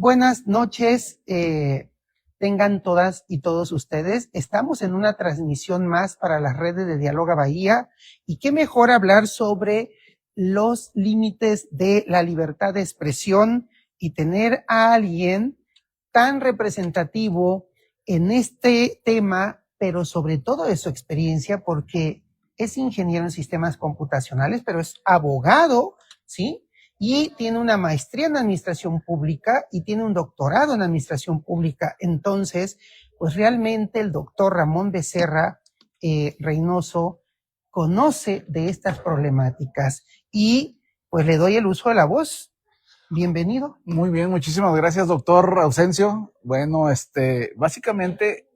Buenas noches, tengan todas y todos ustedes. Estamos en una transmisión más para las redes de Dialoga Bahía y qué mejor hablar sobre los límites de la libertad de expresión y tener a alguien tan representativo en este tema, pero sobre todo de su experiencia, porque es ingeniero en sistemas computacionales, pero es abogado, ¿sí? Y tiene una maestría en administración pública y tiene un doctorado en administración pública. Entonces, pues realmente el doctor Ramón Becerra Reynoso conoce de estas problemáticas y pues le doy el uso de la voz. Bienvenido. Muy bien, muchísimas gracias, doctor Ausencio. Bueno, básicamente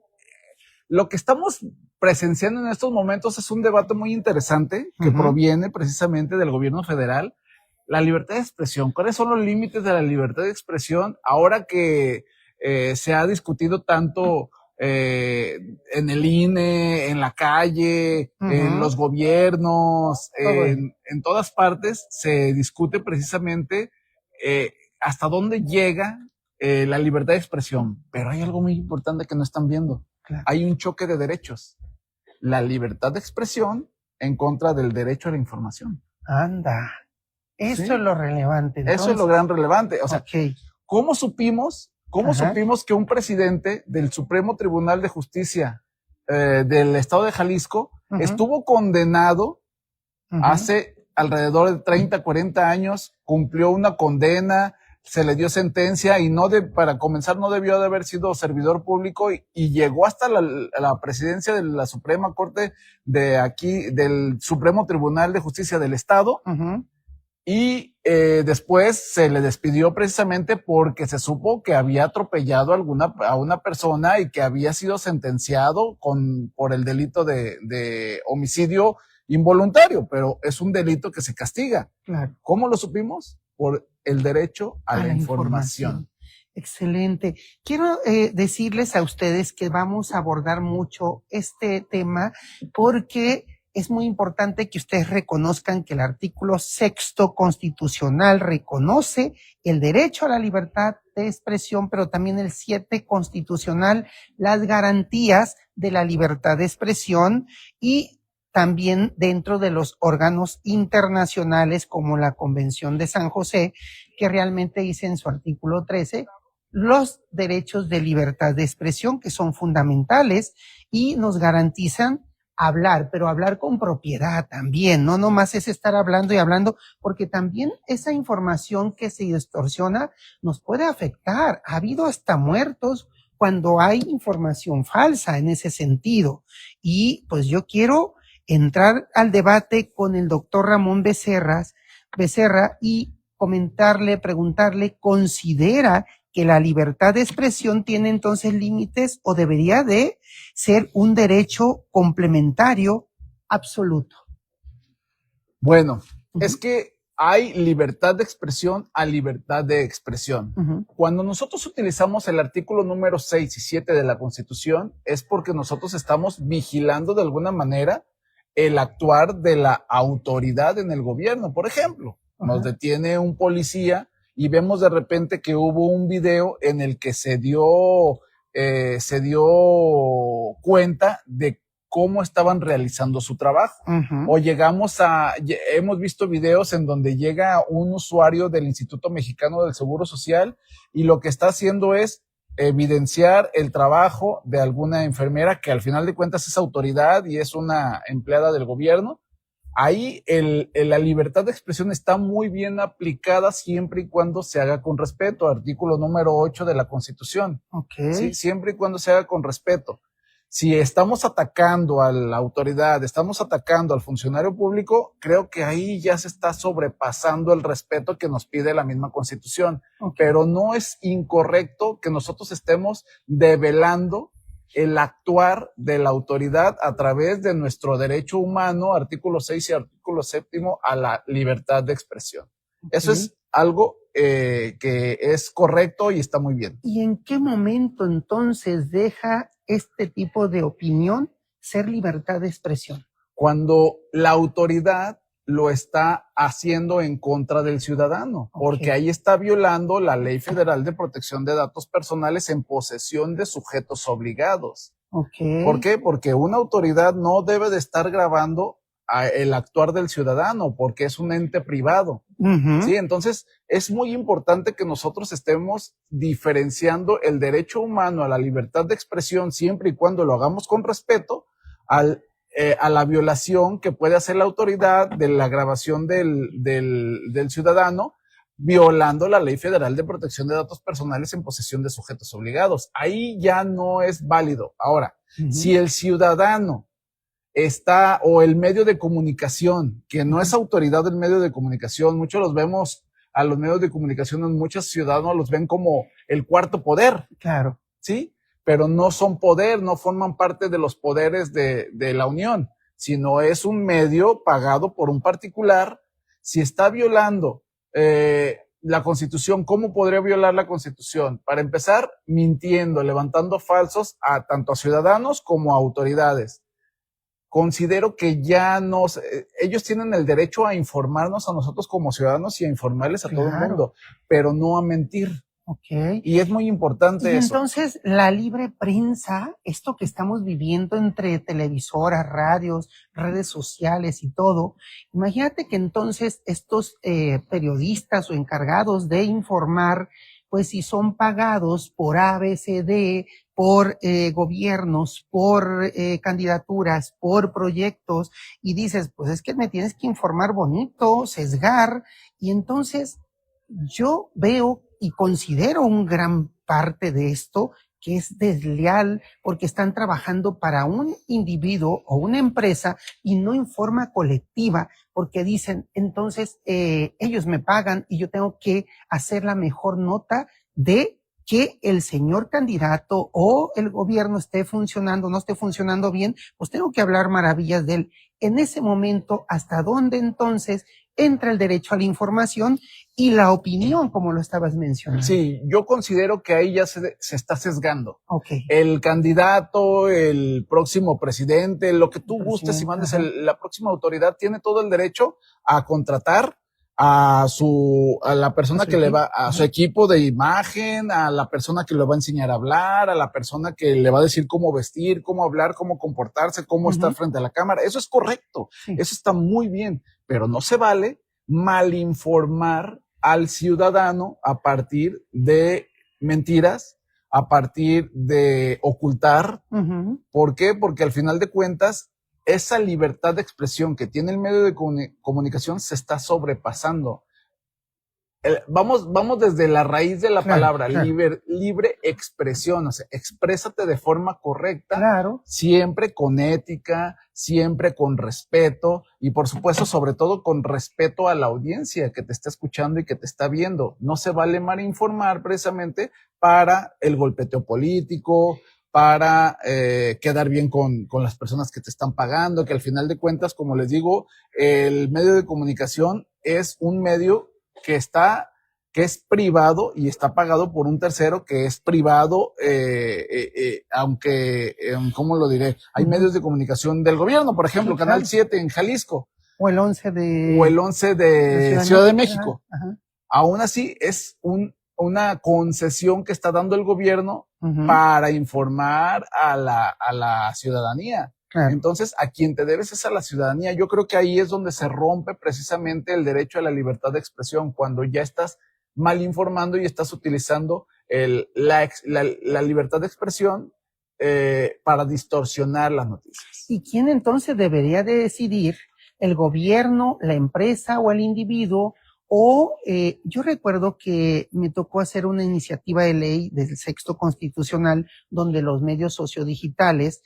lo que estamos presenciando en estos momentos es un debate muy interesante que proviene precisamente del gobierno federal. La libertad de expresión. ¿Cuáles son los límites de la libertad de expresión ahora que se ha discutido tanto en el INE, en la calle, en los gobiernos, en todas partes se discute precisamente hasta dónde llega la libertad de expresión? Pero hay algo muy importante que no están viendo. Claro. Hay un choque de derechos. La libertad de expresión en contra del derecho a la información. Anda. Eso ¿Sí? es lo relevante. Entonces, eso es lo gran relevante. O sea, okay. ¿Cómo supimos que un presidente del Supremo Tribunal de Justicia del estado de Jalisco estuvo condenado hace alrededor de 30, 40 años, cumplió una condena, se le dio sentencia y para comenzar no debió de haber sido servidor público y llegó hasta la presidencia de la Suprema Corte de aquí, del Supremo Tribunal de Justicia del Estado? Y después se le despidió precisamente porque se supo que había atropellado a una persona y que había sido sentenciado por el delito de homicidio involuntario, pero es un delito que se castiga. Claro. ¿Cómo lo supimos? Por el derecho a la información. Excelente. Quiero decirles a ustedes que vamos a abordar mucho este tema porque es muy importante que ustedes reconozcan que el artículo 6º constitucional reconoce el derecho a la libertad de expresión, pero también el 7 constitucional las garantías de la libertad de expresión y también dentro de los órganos internacionales como la Convención de San José, que realmente dice en su artículo 13 los derechos de libertad de expresión que son fundamentales y nos garantizan hablar, pero hablar con propiedad también, no nomás es estar hablando y hablando, porque también esa información que se distorsiona nos puede afectar. Ha habido hasta muertos cuando hay información falsa en ese sentido. Y pues yo quiero entrar al debate con el doctor Ramón Becerra y comentarle, preguntarle, ¿considera que la libertad de expresión tiene entonces límites o debería de ser un derecho complementario absoluto? Bueno, es que hay libertad de expresión a libertad de expresión. Cuando nosotros utilizamos el artículo número 6 y 7 de la Constitución, es porque nosotros estamos vigilando de alguna manera el actuar de la autoridad en el gobierno. Por ejemplo, nos detiene un policía y vemos de repente que hubo un video en el que se dio cuenta de cómo estaban realizando su trabajo. O hemos visto videos en donde llega un usuario del Instituto Mexicano del Seguro Social y lo que está haciendo es evidenciar el trabajo de alguna enfermera que al final de cuentas es autoridad y es una empleada del gobierno. Ahí la libertad de expresión está muy bien aplicada siempre y cuando se haga con respeto. Artículo número 8 de la Constitución. ¿Sí? Siempre y cuando se haga con respeto. Si estamos atacando a la autoridad, estamos atacando al funcionario público, creo que ahí ya se está sobrepasando el respeto que nos pide la misma Constitución. Pero no es incorrecto que nosotros estemos develando el actuar de la autoridad a través de nuestro derecho humano, artículo 6 y artículo 7, a la libertad de expresión. Eso es algo que es correcto y está muy bien. ¿Y en qué momento entonces deja este tipo de opinión ser libertad de expresión? Cuando la autoridad lo está haciendo en contra del ciudadano, porque ahí está violando la Ley Federal de Protección de Datos Personales en posesión de sujetos obligados. ¿Por qué? Porque una autoridad no debe de estar grabando el actuar del ciudadano, porque es un ente privado. ¿Sí? Entonces, es muy importante que nosotros estemos diferenciando el derecho humano a la libertad de expresión siempre y cuando lo hagamos con respeto a la violación que puede hacer la autoridad de la grabación del ciudadano, violando la Ley Federal de Protección de Datos Personales en posesión de sujetos obligados. Ahí ya no es válido. Ahora, si el ciudadano está, o el medio de comunicación, que no es autoridad del medio de comunicación, muchos los vemos a los medios de comunicación, en muchos ciudadanos los ven como el cuarto poder. Claro. ¿Sí? Pero no son poder, no forman parte de los poderes de la Unión, sino es un medio pagado por un particular. Si está violando la Constitución, ¿cómo podría violar la Constitución? Para empezar, mintiendo, levantando falsos tanto a ciudadanos como a autoridades. Considero que ya ellos tienen el derecho a informarnos a nosotros como ciudadanos y a informarles a todo el mundo, pero no a mentir. Y es muy importante eso. Entonces, la libre prensa, esto que estamos viviendo entre televisoras, radios, redes sociales y todo, imagínate que entonces estos periodistas o encargados de informar, pues si son pagados por ABCD, por gobiernos, por candidaturas, por proyectos, y dices, pues es que me tienes que informar bonito, sesgar, y entonces yo veo y considero un gran parte de esto que es desleal porque están trabajando para un individuo o una empresa y no en forma colectiva, porque dicen, entonces ellos me pagan y yo tengo que hacer la mejor nota de que el señor candidato o el gobierno esté funcionando, no esté funcionando bien, pues tengo que hablar maravillas de él. En ese momento, ¿hasta dónde entonces entra el derecho a la información y la opinión, como lo estabas mencionando? Sí, yo considero que ahí ya se está sesgando. El candidato, el próximo presidente, lo que tú gustes y mandes, la próxima autoridad tiene todo el derecho a contratar a la persona que le va, a su equipo de imagen, a la persona que le va a enseñar a hablar, a la persona que le va a decir cómo vestir, cómo hablar, cómo comportarse, cómo estar frente a la cámara. Eso es correcto. Eso está muy bien, pero no se vale malinformar al ciudadano a partir de mentiras, a partir de ocultar. ¿Por qué? Porque al final de cuentas, esa libertad de expresión que tiene el medio de comunicación se está sobrepasando. Vamos desde la raíz de la palabra, libre expresión, o sea, exprésate de forma correcta, siempre con ética, siempre con respeto y por supuesto, sobre todo con respeto a la audiencia que te está escuchando y que te está viendo. No se vale malinformar precisamente para el golpeteo político, para quedar bien con las personas que te están pagando, que al final de cuentas, como les digo, el medio de comunicación es un medio que es privado y está pagado por un tercero que es privado, aunque, ¿cómo lo diré? Hay medios de comunicación del gobierno, por ejemplo, Canal 7 en Jalisco. O el 11 de Ciudad de México. Aún así, es una concesión que está dando el gobierno para informar a la ciudadanía. Entonces, a quien te debes es a la ciudadanía. Yo creo que ahí es donde se rompe precisamente el derecho a la libertad de expresión, cuando ya estás mal informando y estás utilizando la libertad de expresión para distorsionar las noticias. ¿Y quién entonces debería de decidir? ¿El gobierno, la empresa o el individuo? O yo recuerdo que me tocó hacer una iniciativa de ley del Sexto Constitucional donde los medios sociodigitales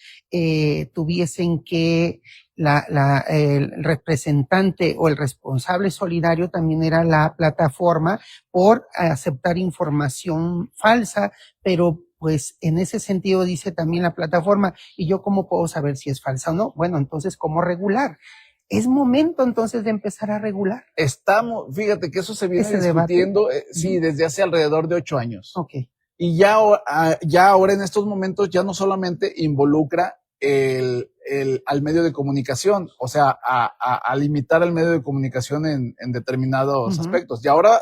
tuviesen que el representante o el responsable solidario también era la plataforma por aceptar información falsa, pero pues en ese sentido dice también la plataforma, ¿y yo cómo puedo saber si es falsa o no? Bueno, entonces, ¿cómo regular? Es momento entonces de empezar a regular. Fíjate que eso se viene discutiendo, sí, desde hace alrededor de 8 años. Y ya ahora en estos momentos ya no solamente involucra al medio de comunicación, o sea, a limitar al medio de comunicación en determinados aspectos. Y ahora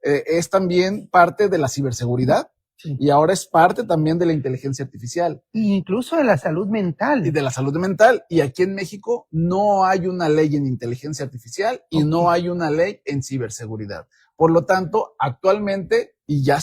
es también parte de la ciberseguridad. Sí. Y ahora es parte también de la inteligencia artificial. Y incluso de la salud mental. Y de la salud mental. Y aquí en México no hay una ley en inteligencia artificial y no hay una ley en ciberseguridad. Por lo tanto, actualmente, y ya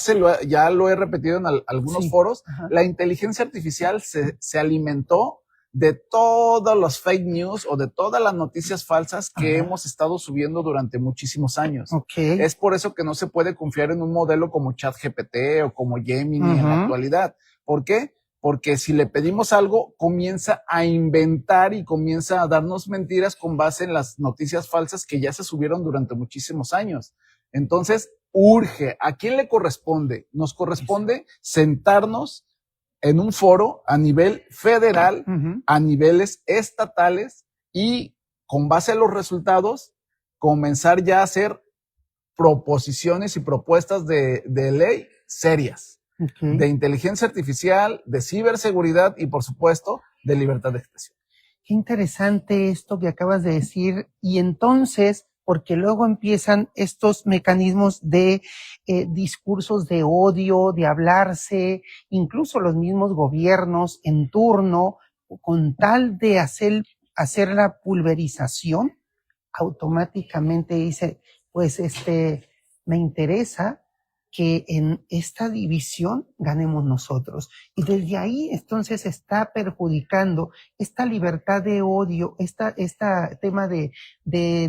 lo he repetido en algunos foros, la inteligencia artificial se alimentó de todos los fake news o de todas las noticias falsas que hemos estado subiendo durante muchísimos años. Es por eso que no se puede confiar en un modelo como ChatGPT o como Gemini en la actualidad. ¿Por qué? Porque si le pedimos algo, comienza a inventar y comienza a darnos mentiras con base en las noticias falsas que ya se subieron durante muchísimos años. Entonces, urge. ¿A quién le corresponde? Nos corresponde sentarnos en un foro a nivel federal, a niveles estatales y con base a los resultados, comenzar ya a hacer proposiciones y propuestas de ley serias, de inteligencia artificial, de ciberseguridad y, por supuesto, de libertad de expresión. Qué interesante esto que acabas de decir. Y entonces, porque luego empiezan estos mecanismos de discursos de odio, de hablarse, incluso los mismos gobiernos en turno, con tal de hacer la pulverización, automáticamente dice, pues me interesa que en esta división ganemos nosotros. Y desde ahí entonces está perjudicando esta libertad de odio, esta tema de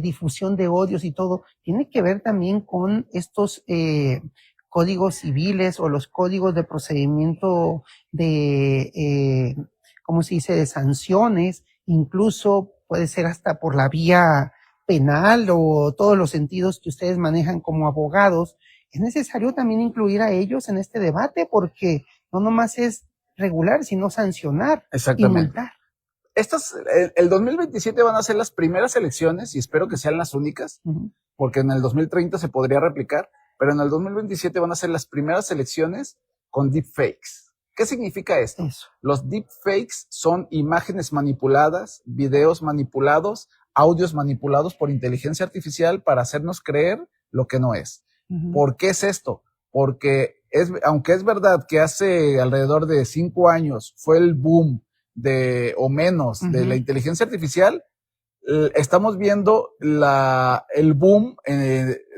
difusión de odios y todo, tiene que ver también con estos códigos civiles o los códigos de procedimiento de, ¿cómo se dice?, de sanciones, incluso puede ser hasta por la vía penal o todos los sentidos que ustedes manejan como abogados. Es necesario también incluir a ellos en este debate porque no nomás es regular, sino sancionar y multar. El 2027 van a ser las primeras elecciones y espero que sean las únicas, porque en el 2030 se podría replicar, pero en el 2027 van a ser las primeras elecciones con deepfakes. ¿Qué significa esto? Los deepfakes son imágenes manipuladas, videos manipulados, audios manipulados por inteligencia artificial para hacernos creer lo que no es. ¿Por qué es esto? Porque aunque es verdad que hace alrededor de 5 años fue el boom o menos de la inteligencia artificial, estamos viendo el boom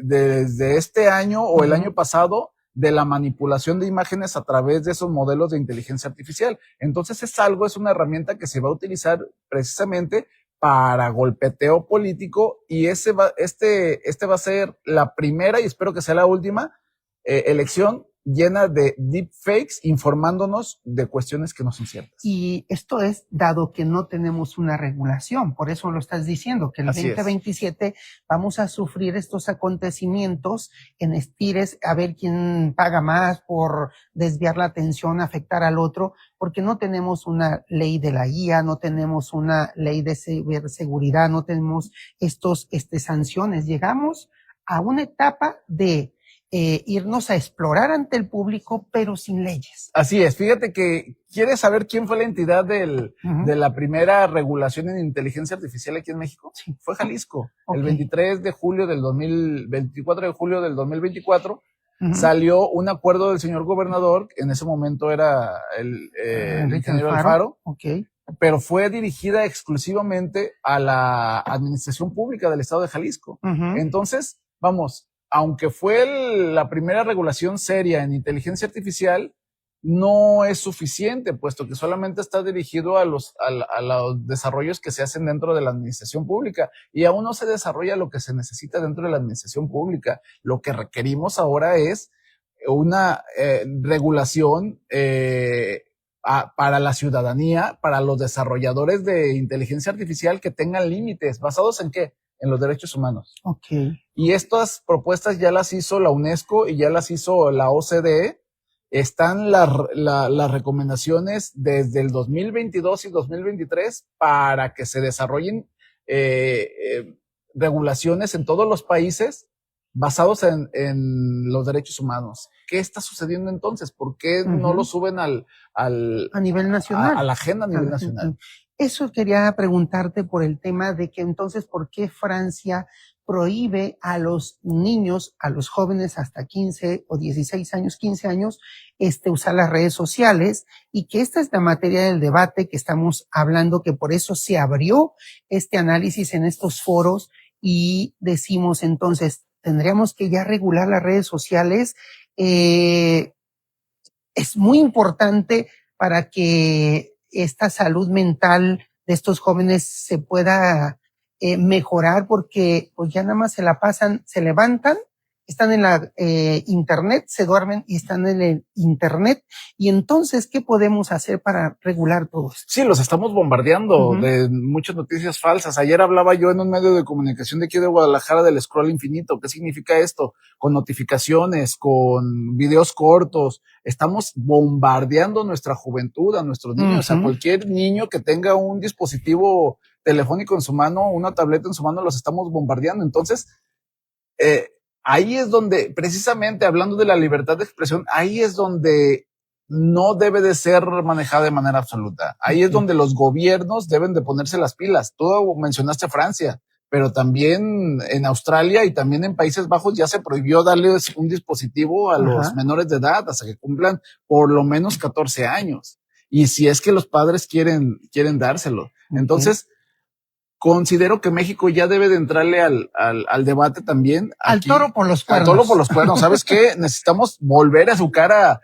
desde este año o el año pasado de la manipulación de imágenes a través de esos modelos de inteligencia artificial. Entonces es una herramienta que se va a utilizar precisamente para golpeteo político y este va a ser la primera y espero que sea la última elección llena de deepfakes informándonos de cuestiones que no son ciertas. Y esto es dado que no tenemos una regulación, por eso lo estás diciendo, que el 2027 vamos a sufrir estos acontecimientos en estires, a ver quién paga más por desviar la atención, afectar al otro, porque no tenemos una ley de la IA, no tenemos una ley de ciberseguridad, no tenemos estos sanciones. Llegamos a una etapa de irnos a explorar ante el público, pero sin leyes. Así es. Fíjate que, ¿quieres saber quién fue la entidad de la primera regulación en inteligencia artificial aquí en México? Sí. Fue Jalisco. El 24 de julio del 2024, salió un acuerdo del señor gobernador, en ese momento era el ingeniero Alfaro, pero fue dirigida exclusivamente a la administración pública del estado de Jalisco. Entonces, vamos, aunque fue la primera regulación seria en inteligencia artificial, no es suficiente, puesto que solamente está dirigido a los desarrollos que se hacen dentro de la administración pública y aún no se desarrolla lo que se necesita dentro de la administración pública. Lo que requerimos ahora es una regulación para la ciudadanía, para los desarrolladores de inteligencia artificial que tengan límites. ¿Basados en qué? En los derechos humanos. Y estas propuestas ya las hizo la UNESCO y ya las hizo la OCDE. Están las recomendaciones desde el 2022 y 2023 para que se desarrollen regulaciones en todos los países basados en los derechos humanos. ¿Qué está sucediendo entonces? ¿Por qué no lo suben a nivel nacional? A la agenda a nivel nacional. Eso quería preguntarte por el tema de que entonces, ¿por qué Francia prohíbe a los niños, a los jóvenes hasta 15 o 16 años, 15 años, usar las redes sociales? Y que esta es la materia del debate que estamos hablando, que por eso se abrió este análisis en estos foros y decimos entonces, tendríamos que ya regular las redes sociales. Es muy importante para que esta salud mental de estos jóvenes se pueda mejorar, porque pues ya nada más se la pasan, se levantan, están en la internet, se duermen y están en el internet. Y entonces, ¿qué podemos hacer para regular todo esto? Sí, los estamos bombardeando de muchas noticias falsas. Ayer hablaba yo en un medio de comunicación de aquí de Guadalajara del scroll infinito. ¿Qué significa esto? Con notificaciones, con videos cortos. Estamos bombardeando nuestra juventud, a nuestros niños, a cualquier niño que tenga un dispositivo telefónico en su mano, una tableta en su mano, los estamos bombardeando. Entonces, ahí es donde, precisamente hablando de la libertad de expresión, ahí es donde no debe de ser manejada de manera absoluta. Ahí es donde los gobiernos deben de ponerse las pilas. Tú mencionaste Francia, pero también en Australia y también en Países Bajos ya se prohibió darles un dispositivo a los menores de edad hasta que cumplan por lo menos 14 años. Y si es que los padres quieren dárselo. Entonces, considero que México ya debe de entrarle al debate también. Al toro por los cuernos. Al toro por los cuernos. ¿Sabes qué? Necesitamos volver a educar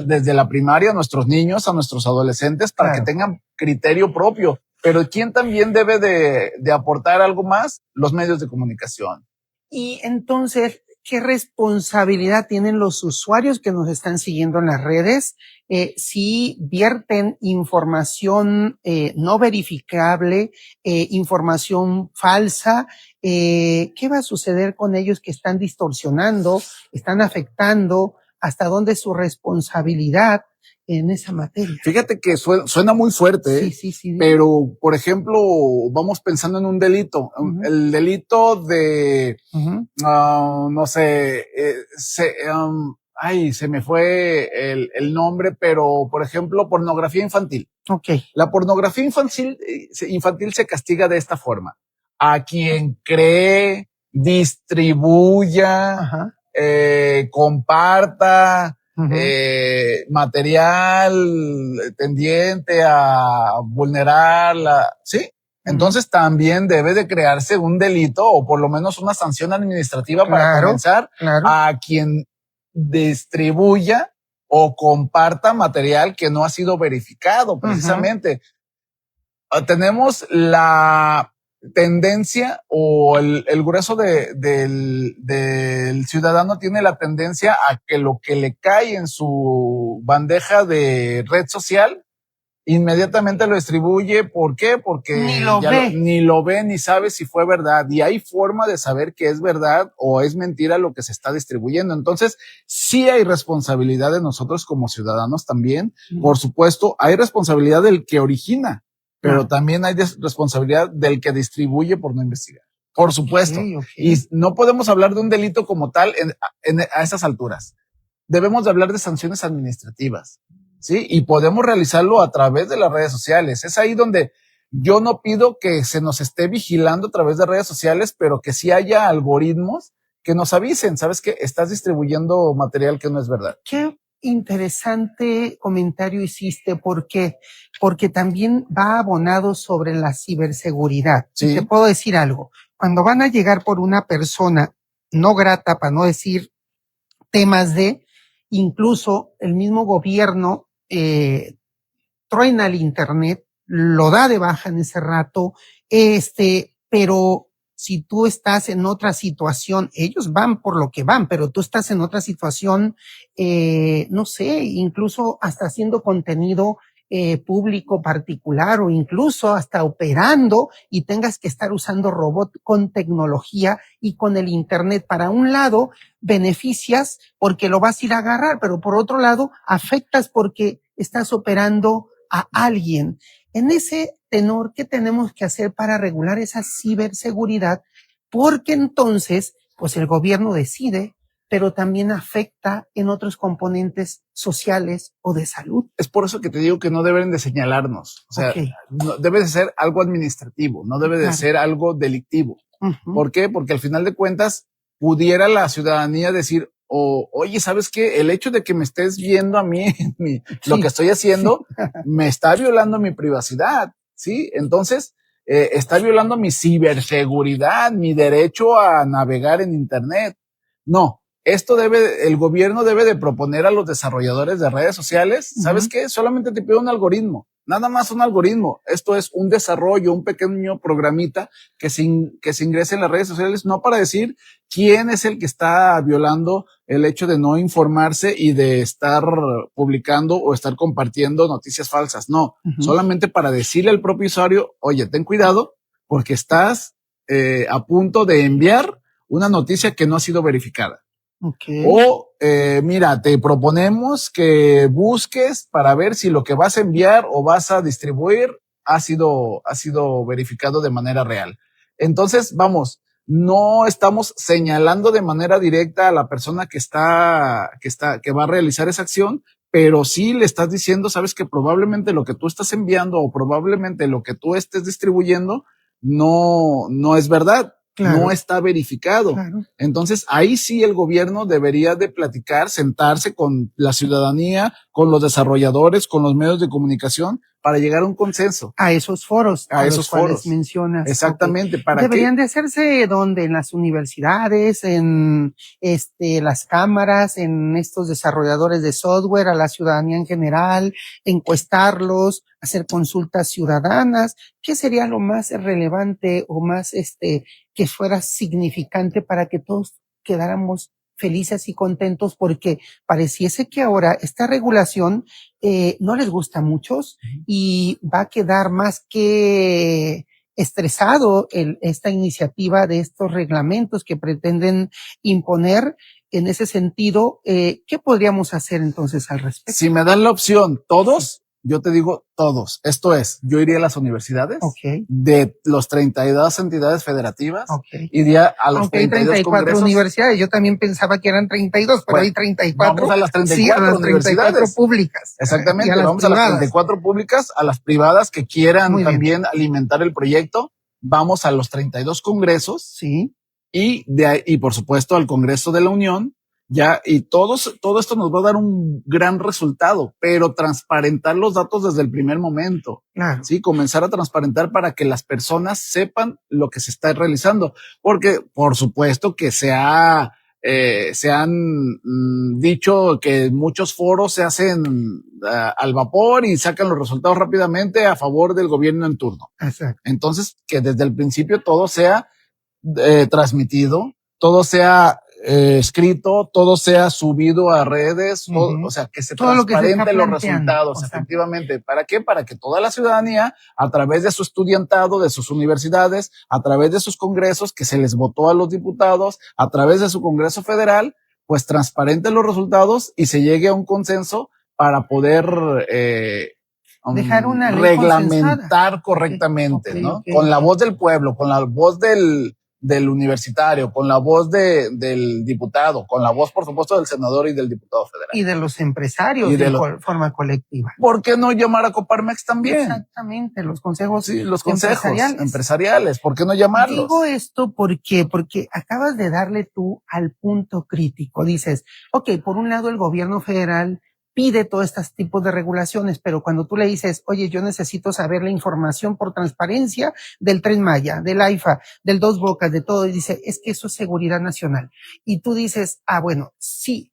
desde la primaria a nuestros niños, a nuestros adolescentes, para que tengan criterio propio. Pero ¿quién también debe de aportar algo más? Los medios de comunicación. Y entonces, ¿qué responsabilidad tienen los usuarios que nos están siguiendo en las redes si vierten información no verificable, información falsa? ¿Qué va a suceder con ellos que están distorsionando, están afectando? ¿Hasta dónde es su responsabilidad en esa materia? Fíjate que suena muy fuerte, sí. Pero, por ejemplo, vamos pensando en un delito. El delito de, no sé, se me fue el nombre, pero, por ejemplo, pornografía infantil. La pornografía infantil se castiga de esta forma. A quien cree, distribuya, comparta, material tendiente a vulnerar ¿sí? Entonces también debe de crearse un delito o por lo menos una sanción administrativa para comenzar a quien distribuya o comparta material que no ha sido verificado precisamente. Tenemos la tendencia o el grueso del ciudadano tiene la tendencia a que lo que le cae en su bandeja de red social inmediatamente lo distribuye. ¿Por qué? Porque ni lo ve ni sabe si fue verdad, y hay forma de saber que es verdad o es mentira lo que se está distribuyendo. Entonces sí hay responsabilidad de nosotros como ciudadanos también. Por supuesto, hay responsabilidad del que origina, pero también hay responsabilidad del que distribuye por no investigar. Por supuesto. Y no podemos hablar de un delito como tal a esas alturas. Debemos de hablar de sanciones administrativas, ¿sí? Y podemos realizarlo a través de las redes sociales. Es ahí donde yo no pido que se nos esté vigilando a través de redes sociales, pero que sí haya algoritmos que nos avisen, ¿sabes qué? Estás distribuyendo material que no es verdad. Qué interesante comentario hiciste, porque también va abonado sobre la ciberseguridad. Sí. Te puedo decir algo. Cuando van a llegar por una persona no grata, para no decir temas incluso el mismo gobierno truena el internet, lo da de baja en ese rato, pero si tú estás en otra situación, ellos van por lo que van, pero tú estás en otra situación, no sé, incluso hasta haciendo contenido público particular o incluso hasta operando y tengas que estar usando robot con tecnología y con el internet. Para un lado, beneficias porque lo vas a ir a agarrar, pero por otro lado, afectas porque estás operando a alguien. En ese tenor, ¿qué tenemos que hacer para regular esa ciberseguridad? Porque entonces pues el gobierno decide, pero también afecta en otros componentes sociales o de salud. Es por eso que te digo que no deben de señalarnos. O sea, no, debe de ser algo administrativo, no debe de ser algo delictivo. ¿Por qué? Porque al final de cuentas pudiera la ciudadanía decir, oye, ¿sabes qué? El hecho de que me estés viendo a mí, lo que estoy haciendo, me está violando mi privacidad, ¿sí? Entonces, está violando mi ciberseguridad, mi derecho a navegar en Internet. No, el gobierno debe de proponer a los desarrolladores de redes sociales, ¿sabes qué? Solamente te pido un algoritmo, nada más un algoritmo. Esto es un desarrollo, un pequeño programita que se ingrese en las redes sociales, no para decir quién es el que está violando el hecho de no informarse y de estar publicando o estar compartiendo noticias falsas. No, solamente para decirle al propio usuario, oye, ten cuidado porque estás a punto de enviar una noticia que no ha sido verificada. O, mira, te proponemos que busques para ver si lo que vas a enviar o vas a distribuir ha sido verificado de manera real. Entonces, vamos, no estamos señalando de manera directa a la persona que va a realizar esa acción, pero sí le estás diciendo, sabes que probablemente lo que tú estás enviando o probablemente lo que tú estés distribuyendo no es verdad. Claro. No está verificado. Claro. Entonces, ahí sí el gobierno debería de platicar, sentarse con la ciudadanía, con los desarrolladores, con los medios de comunicación, para llegar a un consenso. A esos foros. A esos foros. Mencionas. Exactamente. ¿Para deberían de hacerse donde? En las universidades, en las cámaras, en estos desarrolladores de software, a la ciudadanía en general, encuestarlos, hacer consultas ciudadanas. ¿Qué sería lo más relevante o más que fuera significante para que todos quedáramos felices y contentos? Porque pareciese que ahora esta regulación no les gusta a muchos y va a quedar más que estresado esta iniciativa de estos reglamentos que pretenden imponer. En ese sentido, ¿qué podríamos hacer entonces al respecto? Si me dan la opción, todos, yo te digo todos. Esto es, yo iría a las universidades de los 32 entidades federativas, iría a los 32 congresos. Universidades. Yo también pensaba que eran 32, pero hay 34. Vamos a las 34 a las universidades. 34 públicas. Exactamente, vamos privadas. A las 34 públicas, a las privadas que quieran también alimentar el proyecto. Vamos a los 32 congresos. Sí. Y por supuesto al Congreso de la Unión. Ya, y todo esto nos va a dar un gran resultado, pero transparentar los datos desde el primer momento. Claro. Sí, comenzar a transparentar para que las personas sepan lo que se está realizando. Porque, por supuesto que se han dicho que muchos foros se hacen al vapor y sacan los resultados rápidamente a favor del gobierno en turno. Exacto. Entonces, que desde el principio todo sea transmitido, todo sea escrito, todo sea subido a redes, o sea, que se transparente los resultados, efectivamente. ¿Para qué? Para que toda la ciudadanía, a través de su estudiantado, de sus universidades, a través de sus congresos, que se les votó a los diputados, a través de su Congreso Federal, pues transparente los resultados y se llegue a un consenso para poder dejar una ley reglamentar consensada. correctamente, ¿no? Con la voz del pueblo, con la voz del universitario, con la voz del diputado, con la voz, por supuesto, del senador y del diputado federal. Y de los empresarios forma colectiva. ¿Por qué no llamar a Coparmex también? Exactamente, los consejos. Sí, los consejos empresariales. ¿Por qué no llamarlos? Digo esto porque acabas de darle tú al punto crítico. Dices, por un lado el gobierno federal pide todos estos tipos de regulaciones, pero cuando tú le dices, oye, yo necesito saber la información por transparencia del Tren Maya, del AIFA, del Dos Bocas, de todo, y dice, es que eso es seguridad nacional. Y tú dices, bueno, sí,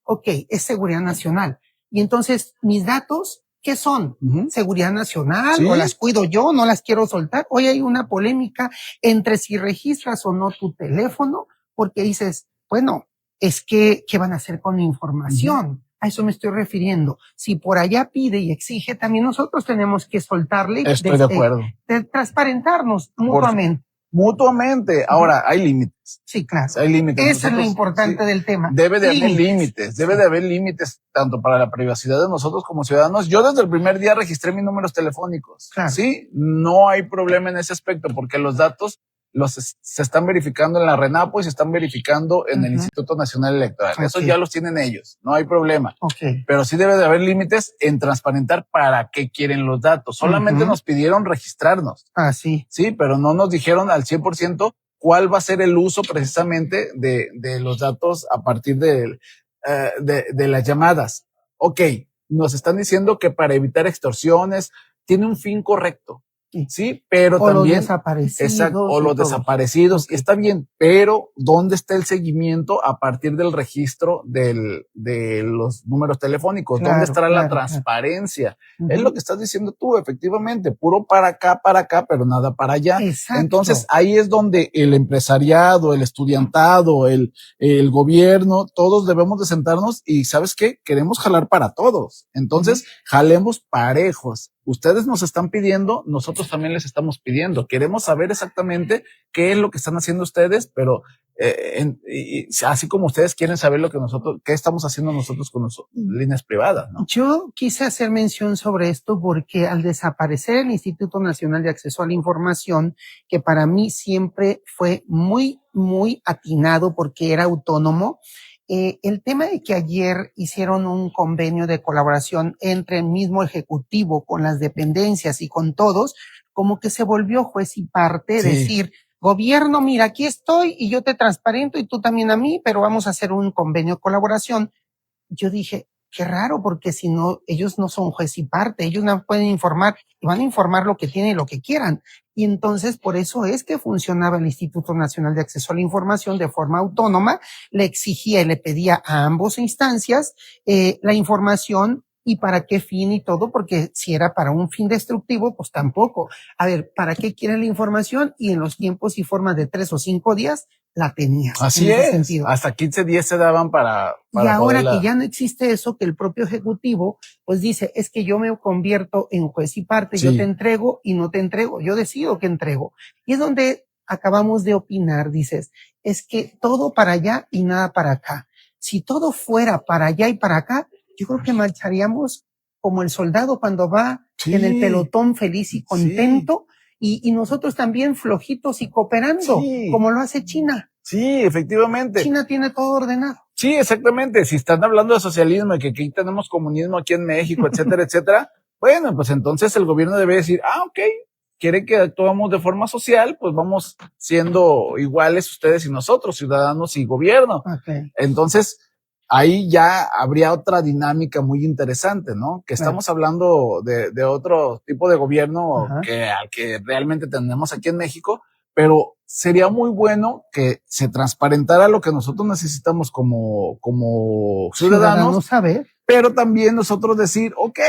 es seguridad nacional. Y entonces, mis datos, ¿qué son? ¿Seguridad nacional? ¿Sí? ¿O las cuido yo? ¿No las quiero soltar? Hoy hay una polémica entre si registras o no tu teléfono, porque dices, bueno, es que, ¿qué van a hacer con mi información? A eso me estoy refiriendo. Si por allá pide y exige, también nosotros tenemos que soltarle. Estoy de acuerdo. De transparentarnos mutuamente. Mutuamente. Ahora, hay límites. Sí, claro. Hay límites. Eso es lo importante del tema. Debe de haber límites. Debe de haber límites tanto para la privacidad de nosotros como ciudadanos. Yo desde el primer día registré mis números telefónicos. Claro. Sí, no hay problema en ese aspecto porque los datos se están verificando en la RENAPO y se están verificando en el Instituto Nacional Electoral. Okay. Eso ya los tienen ellos, no hay problema. Okay. Pero sí debe de haber límites en transparentar para qué quieren los datos. Solamente nos pidieron registrarnos. Ah, sí. Sí, pero no nos dijeron al 100% cuál va a ser el uso precisamente de los datos a partir de las llamadas. Ok, nos están diciendo que para evitar extorsiones tiene un fin correcto. Sí, pero o también. Los desaparecidos. Exacto, o los desaparecidos. Okay. Está bien, pero ¿dónde está el seguimiento a partir del registro de los números telefónicos? Claro, ¿dónde estará la transparencia? Claro. Es lo que estás diciendo tú, efectivamente, puro para acá, pero nada para allá. Exacto. Entonces, ahí es donde el empresariado, el estudiantado, el gobierno, todos debemos de sentarnos y, ¿sabes qué? Queremos jalar para todos. Entonces, jalemos parejos. Ustedes nos están pidiendo, nosotros también les estamos pidiendo. Queremos saber exactamente qué es lo que están haciendo ustedes, pero así como ustedes quieren saber qué estamos haciendo nosotros con nuestras líneas privadas, ¿no? Yo quise hacer mención sobre esto porque al desaparecer el Instituto Nacional de Acceso a la Información, que para mí siempre fue muy, muy atinado porque era autónomo, el tema de que ayer hicieron un convenio de colaboración entre el mismo ejecutivo con las dependencias y con todos, como que se volvió juez y parte, decir, gobierno, mira, aquí estoy y yo te transparento y tú también a mí, pero vamos a hacer un convenio de colaboración. Yo dije, qué raro, porque si no, ellos no son juez y parte, ellos no pueden informar y van a informar lo que tienen y lo que quieran. Y entonces, por eso es que funcionaba el Instituto Nacional de Acceso a la Información de forma autónoma, le exigía y le pedía a ambas instancias la información y para qué fin y todo, porque si era para un fin destructivo, pues tampoco. A ver, ¿para qué quieren la información? Y en los tiempos y formas de 3 o 5 días, la tenías. Así es, sentido. Hasta 15 días se daban para y ahora que ya no existe eso, que el propio ejecutivo pues dice, es que yo me convierto en juez y parte, yo te entrego y no te entrego, yo decido que entrego. Y es donde acabamos de opinar, dices, es que todo para allá y nada para acá. Si todo fuera para allá y para acá, yo creo que marcharíamos como el soldado cuando va en el pelotón feliz y contento, y nosotros también flojitos y cooperando, como lo hace China. Sí, efectivamente. China tiene todo ordenado. Sí, exactamente. Si están hablando de socialismo y que aquí tenemos comunismo aquí en México, etcétera, etcétera, bueno, pues entonces el gobierno debe decir, ok, quieren que actuemos de forma social, pues vamos siendo iguales ustedes y nosotros, ciudadanos y gobierno. Okay. Entonces, ahí ya habría otra dinámica muy interesante, ¿no? Que estamos hablando de otro tipo de gobierno al que realmente tenemos aquí en México, pero sería muy bueno que se transparentara lo que nosotros necesitamos como ciudadanos, saber. Pero también nosotros decir, ok,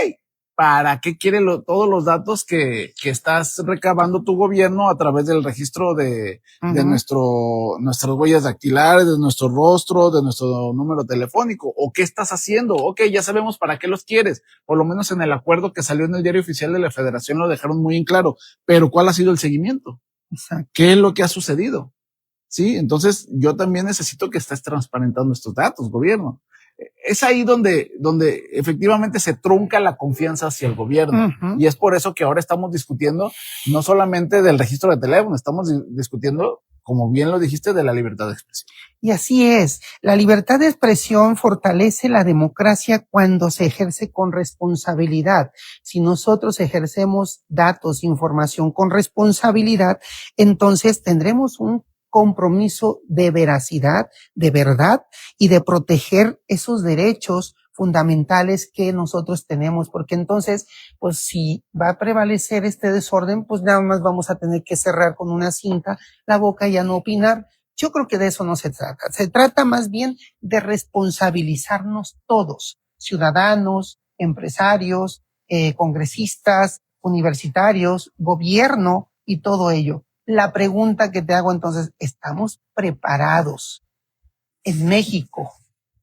¿para qué quiere todos los datos que estás recabando tu gobierno a través del registro de nuestras huellas dactilares, de nuestro rostro, de nuestro número telefónico? ¿O qué estás haciendo? Ok, ya sabemos para qué los quieres. Por lo menos en el acuerdo que salió en el Diario Oficial de la Federación lo dejaron muy en claro. Pero ¿cuál ha sido el seguimiento? Exacto. ¿Qué es lo que ha sucedido? Sí, entonces yo también necesito que estés transparentando estos datos, gobierno. Es ahí donde efectivamente se trunca la confianza hacia el gobierno. Y es por eso que ahora estamos discutiendo no solamente del registro de teléfono, estamos discutiendo, como bien lo dijiste, de la libertad de expresión. Y así es, la libertad de expresión fortalece la democracia cuando se ejerce con responsabilidad. Si nosotros ejercemos datos, información con responsabilidad, entonces tendremos un compromiso de veracidad, de verdad y de proteger esos derechos fundamentales que nosotros tenemos, porque entonces, pues si va a prevalecer este desorden, pues nada más vamos a tener que cerrar con una cinta la boca y ya no opinar. Yo creo que de eso no se trata. Se trata más bien de responsabilizarnos todos, ciudadanos, empresarios, congresistas, universitarios, gobierno y todo ello. La pregunta que te hago entonces, ¿estamos preparados en México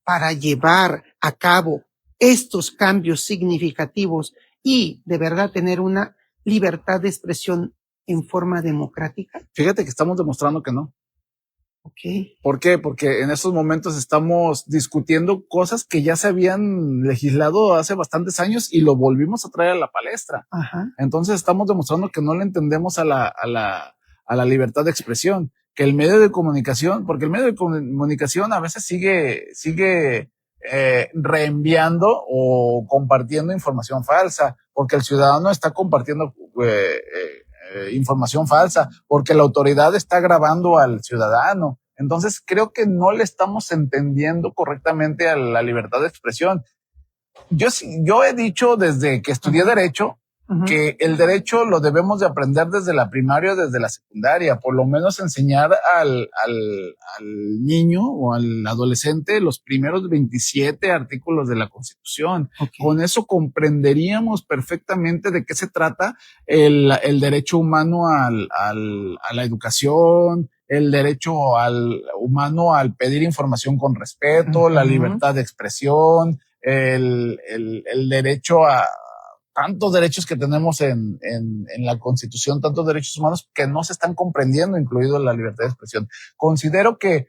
para llevar a cabo estos cambios significativos y de verdad tener una libertad de expresión en forma democrática? Fíjate que estamos demostrando que no. Okay. ¿Por qué? Porque en estos momentos estamos discutiendo cosas que ya se habían legislado hace bastantes años y lo volvimos a traer a la palestra. Ajá. Entonces estamos demostrando que no le entendemos a a la libertad de expresión, que el medio de comunicación, porque el medio de comunicación a veces sigue reenviando o compartiendo información falsa, porque el ciudadano está compartiendo información falsa, porque la autoridad está grabando al ciudadano. Entonces creo que no le estamos entendiendo correctamente a la libertad de expresión. Yo he dicho desde que estudié Derecho que el derecho lo debemos de aprender desde la primaria, desde la secundaria, por lo menos enseñar al niño o al adolescente los primeros 27 artículos de la Constitución. Okay. Con eso comprenderíamos perfectamente de qué se trata el derecho humano a la educación, el derecho humano al pedir información con respeto, la libertad de expresión, el derecho a tantos derechos que tenemos en la Constitución, tantos derechos humanos que no se están comprendiendo, incluido la libertad de expresión. Considero que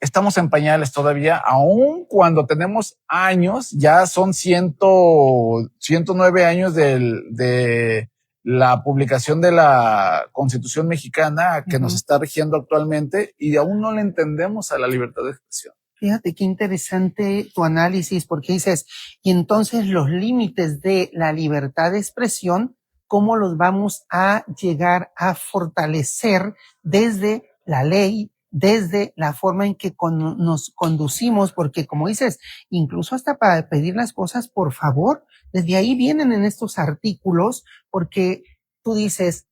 estamos en pañales todavía, aun cuando tenemos años, ya son 109 años de la publicación de la Constitución mexicana que nos está rigiendo actualmente, y aún no le entendemos a la libertad de expresión. Fíjate qué interesante tu análisis, porque dices, y entonces los límites de la libertad de expresión, ¿cómo los vamos a llegar a fortalecer desde la ley, desde la forma en que nos conducimos? Porque como dices, incluso hasta para pedir las cosas, por favor, desde ahí vienen en estos artículos, porque tú dices,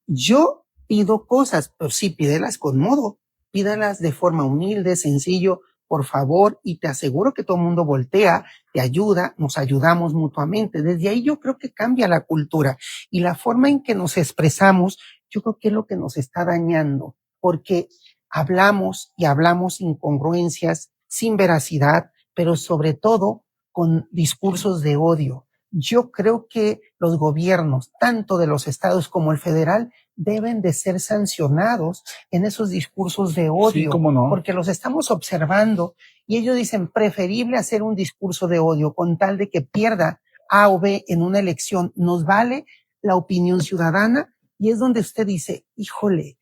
yo pido cosas, pero sí pídelas con modo. Pídalas de forma humilde, sencillo, por favor, y te aseguro que todo el mundo voltea, te ayuda, nos ayudamos mutuamente. Desde ahí yo creo que cambia la cultura y la forma en que nos expresamos, yo creo que es lo que nos está dañando, porque hablamos y hablamos incongruencias, sin veracidad, pero sobre todo con discursos de odio. Yo creo que los gobiernos, tanto de los estados como el federal, deben de ser sancionados en esos discursos de odio, sí, ¿cómo no? Porque los estamos observando y ellos dicen preferible hacer un discurso de odio con tal de que pierda A o B en una elección. Nos vale la opinión ciudadana y es donde usted dice, híjole,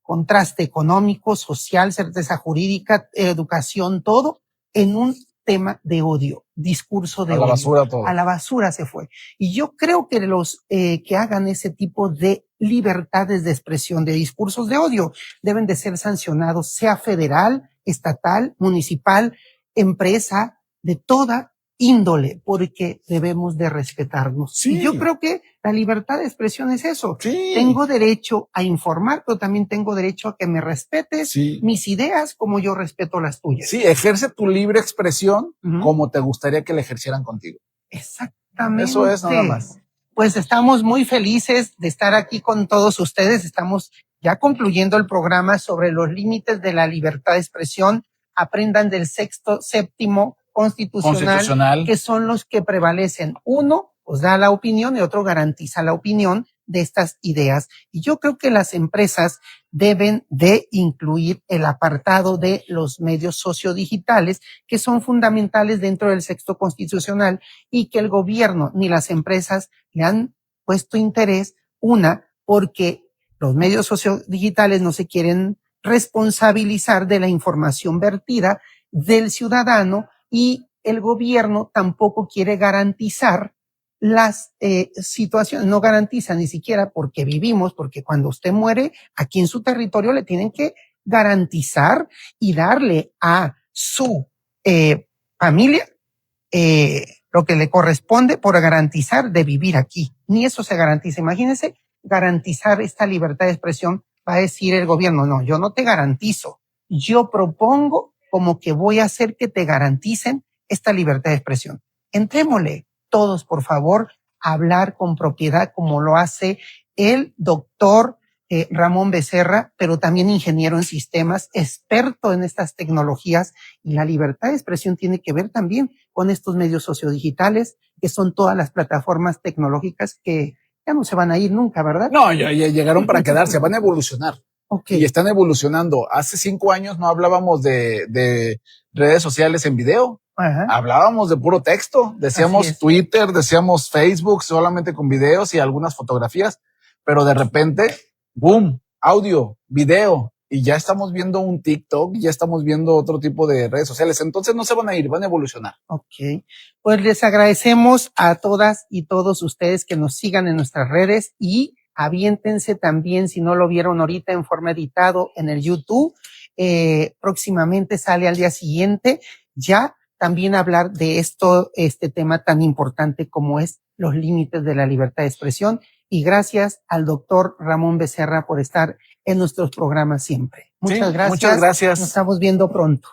contraste económico, social, certeza jurídica, educación, todo en un tema de odio, discurso de odio. A la basura todo. A la basura se fue. Y yo creo que los que hagan ese tipo de libertades de expresión, de discursos de odio, deben de ser sancionados, sea federal, estatal, municipal, empresa, de toda índole, porque debemos de respetarnos. Sí. Y yo creo que la libertad de expresión es eso. Sí. Tengo derecho a informar, pero también tengo derecho a que me respetes mis ideas como yo respeto las tuyas. Sí, ejerce tu libre expresión como te gustaría que la ejercieran contigo. Exactamente. Eso es nada más. Pues estamos muy felices de estar aquí con todos ustedes. Estamos ya concluyendo el programa sobre los límites de la libertad de expresión. Aprendan del séptimo constitucional, que son los que prevalecen. Uno, pues da la opinión y otro garantiza la opinión de estas ideas. Y yo creo que las empresas deben de incluir el apartado de los medios sociodigitales, que son fundamentales dentro del sexto constitucional y que el gobierno ni las empresas le han puesto interés. Una, porque los medios sociodigitales no se quieren responsabilizar de la información vertida del ciudadano y el gobierno tampoco quiere garantizar las situaciones, no garantiza ni siquiera porque vivimos, porque cuando usted muere aquí en su territorio le tienen que garantizar y darle a su familia lo que le corresponde por garantizar de vivir aquí. Ni eso se garantiza. Imagínense garantizar esta libertad de expresión. Va a decir el gobierno, no, yo no te garantizo. Yo propongo como que voy a hacer que te garanticen esta libertad de expresión. Entrémosle todos, por favor, a hablar con propiedad como lo hace el doctor Ramón Becerra, pero también ingeniero en sistemas, experto en estas tecnologías, y la libertad de expresión tiene que ver también con estos medios sociodigitales, que son todas las plataformas tecnológicas que ya no se van a ir nunca, ¿verdad? No, ya llegaron para quedarse, van a evolucionar. Okay. Y están evolucionando. Hace 5 años no hablábamos de redes sociales en video. Ajá. Hablábamos de puro texto. Decíamos Twitter, decíamos Facebook, solamente con videos y algunas fotografías. pero de repente, boom, audio, video, y ya estamos viendo un TikTok, ya estamos viendo otro tipo de redes sociales. Entonces no se van a ir, van a evolucionar. Ok. Pues les agradecemos a todas y todos ustedes que nos sigan en nuestras redes y aviéntense también, si no lo vieron ahorita en forma editado en el YouTube, próximamente sale al día siguiente, ya también hablar de este tema tan importante como es los límites de la libertad de expresión. Y gracias al doctor Ramón Becerra por estar en nuestros programas siempre. Muchas gracias. Muchas gracias. Nos estamos viendo pronto.